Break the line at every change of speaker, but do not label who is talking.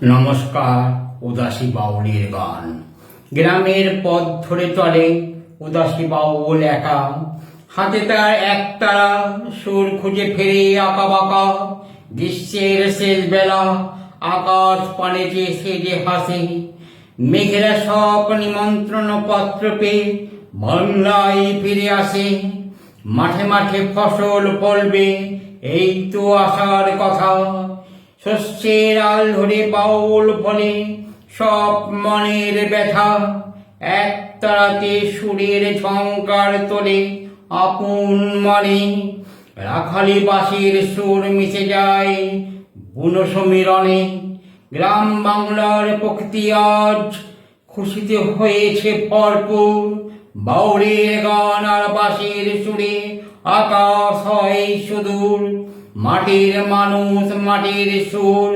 নমস্কার। উদাসী বাউলের গান। গ্রামের পথ ধরে চলে উদাসী বাউল একা, হাতে তার একতারা সুর খুঁজে ফেরে আঁকা বাঁকা। গ্রীষ্মের শেষ বেলা আকাশ পানে যে সে যে হাসে, মেঘেরা সব নিমন্ত্রণ পত্র পেয়ে বাংলায় ফিরে আসে। মাঠে মাঠে ফসল ফলবে এই তো আসার কথা, শস্যের আল ধরে বাউল বলে সব মনের ব্যথা। এক তারাতে সুরের ঝংকার তোলে আপন মনে, রাখালি বাঁশির সুর মিশে যায় বুনো সমীরণে। গ্রাম বাংলার প্রকৃতি আজ খুশিতে হয়েছে ভরপুর, বাউলের গান আর বাঁশির সুরে আকাশ হয় সুদূর। মাটির মানুষ মাটির সুর